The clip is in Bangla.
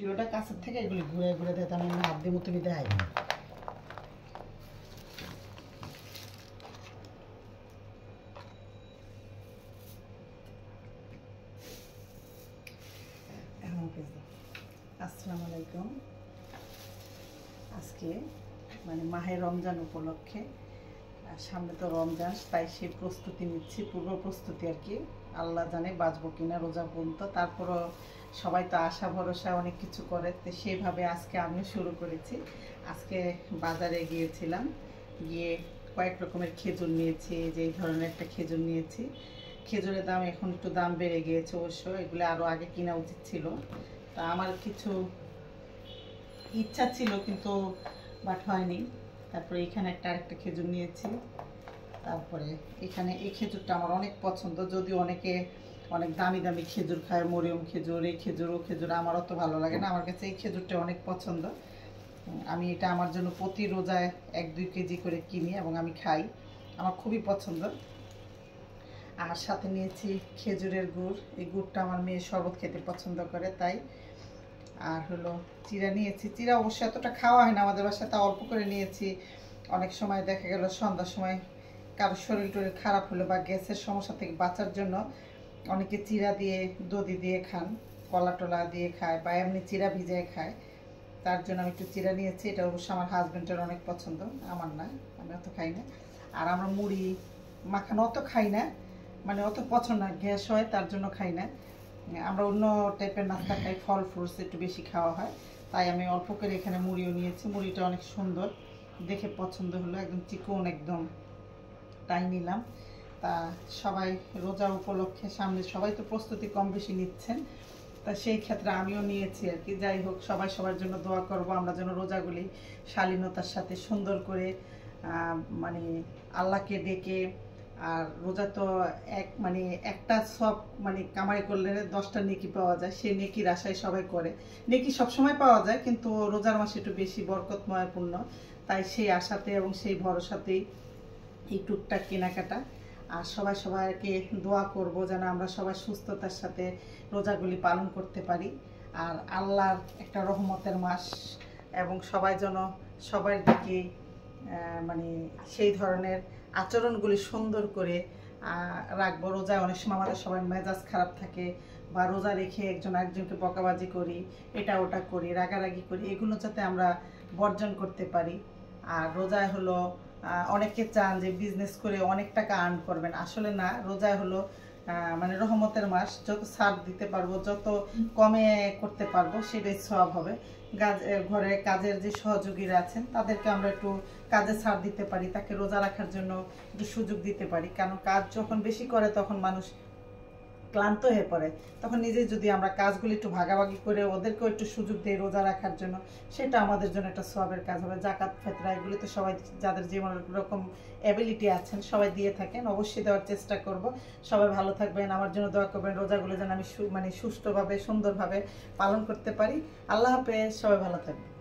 ভিডিওটা কাছের থেকে এগুলি ঘুরে ঘুরে দেয়, আমি হাত দিয়ে মতো দেখাই। আসসালামু আলাইকুম। আজকে মানে মাহে রমজান উপলক্ষে, সামনে তো রমজান, তাই সেই প্রস্তুতি নিচ্ছি, পূর্ব প্রস্তুতি আর কি। আল্লাহ জানে বাঁচবো কিনা রোজা পর্যন্ত, তারপরও সবাই তো আশা ভরসা অনেক কিছু করে, তো সেইভাবে আজকে আমিও শুরু করেছি। আজকে বাজারে গিয়েছিলাম, গিয়ে কয়েক রকমের খেজুর নিয়েছি, যে এই ধরনের একটা খেজুর নিয়েছি। খেজুরের দাম এখন একটু দাম বেড়ে গিয়েছে অবশ্য, এগুলো আরও আগে কেনা উচিত ছিল। তা আমার কিছু ইচ্ছা ছিল কিন্তু বাট হয়নি। তারপরে এখানে আরেকটা খেজুর নিয়েছি। তারপরে এখানে এই খেজুরটা আমার অনেক পছন্দ, যদিও অনেকে অনেক দামি দামি খেজুর খায়, মরিয়ম খেজুর, এই খেজুর ও খেজুর, আমার অত ভালো লাগে না। আমার কাছে এই খেজুরটা অনেক পছন্দ। আমি এটা আমার জন্য প্রতি রোজায় 1-2 কেজি করে কিনি এবং আমি খাই, আমার খুবই পছন্দ। আর সাথে নিয়েছি খেজুরের গুড়, এই গুড়টা আমার মেয়ে শরবত খেতে পছন্দ করে তাই। আর হলো চিড়া নিয়েছি, চিড়া অবশ্য এতটা খাওয়া হয় না আমাদের বাসায়, তা অল্প করে নিয়েছি। অনেক সময় দেখা গেল সন্ধ্যার সময় কারোর শরীর টরীর খারাপ হলো বা গ্যাসের সমস্যা থেকে বাঁচার জন্য অনেকে চিড়া দিয়ে দধি দিয়ে খান, কলা টলা দিয়ে খায় বা এমনি চিড়া ভিজিয়ে খায়। তার জন্য আমি একটু চিড়া নিয়েছি। এটা অবশ্য আমার হাজব্যান্ডের অনেক পছন্দ, আমার না, আমি অত খাই না। আর আমরা মুড়ি মাখানো অত খাই না, মানে অত পছন্দ না, গ্যাস হয় তার জন্য খাই না। আমরা অন্য টাইপের নাস্তা খাই, ফল ফ্রুটস একটু বেশি খাওয়া হয়, তাই আমি অল্প করে এখানে মুড়িও নিয়েছি। মুড়িটা অনেক সুন্দর দেখে পছন্দ হলো, একদম চিকন একদম, তাই নিলাম। তা সবাই রোজা উপলক্ষে সামনে সবাই তো প্রস্তুতি কম বেশি নিচ্ছেন, তা সেই ক্ষেত্রে আমিও নিয়েছি আর কি। যাই হোক, সবাই সবার জন্য দোয়া করব, আমরা যেন রোজাগুলি শালীনতার সাথে সুন্দর করে মানে আল্লাহকে ডেকে। আর রোজা তো মানে একটা সব মানে কামাই করলে 10টা নেকি পাওয়া যায়, সেই নেকির আশায় সবাই করে। নেকি সবসময় পাওয়া যায়, কিন্তু রোজার মাসে একটু বেশি বরকতময়পূর্ণ, তাই সেই আশাতে এবং সেই ভরসাতেই এই টুকটাক কেনাকাটা। আর সবাই সবাইকে দোয়া করব যেন আমরা সবাই সুস্থতার সাথে রোজাগুলি পালন করতে পারি। আর আল্লাহর একটা রহমতের মাস, এবং সবাই যেন সবার দিকে মানে সেই ধরনের আচরণগুলি সুন্দর করে রাখবো। রোজায় অনেক সময় আমাদের সবাই মেজাজ খারাপ থাকে, বা রোজা রেখে একজন আরেকজনকে বকাবাজি করি, এটা ওটা করি, রাগারাগি করি, এগুলো যাতে আমরা বর্জন করতে পারি। আর রোজায় হলো অনেকে চান যে বিজনেস করে অনেক টাকা আর্ন করবেন, আসলে না। রোজায় হলো মানে রহমতের মাস, যত ছাড় দিতে পারবো, যত কমে করতে পারবো সেটাই সওয়াব হবে। ঘরে কাজের যে সহযোগীরা আছেন তাদেরকে আমরা একটু কাজে ছাড় দিতে পারি, তাকে রোজা রাখার জন্য একটু সুযোগ দিতে পারি। কারণ কাজ যখন বেশি করে তখন মানুষ ক্লান্ত হয়ে পড়ে, তখন নিজে যদি আমরা কাজগুলি একটু ভাগাভাগি করে ওদেরকেও একটু সুযোগ দিই রোজা রাখার জন্য, সেটা আমাদের জন্য একটা সওয়াবের কাজ হবে। জাকাত ফিতরা এগুলি তো সবাই যাদের যেমন রকম অ্যাবিলিটি আছেন সবাই দিয়ে থাকেন, অবশ্যই দেওয়ার চেষ্টা করব। সবাই ভালো থাকবেন, আমার জন্য দোয়া করবেন, রোজাগুলো যেন আমি মানে সুষ্ঠুভাবে সুন্দরভাবে পালন করতে পারি। আল্লাহ হাফেজ, সবাই ভালো থাকবেন।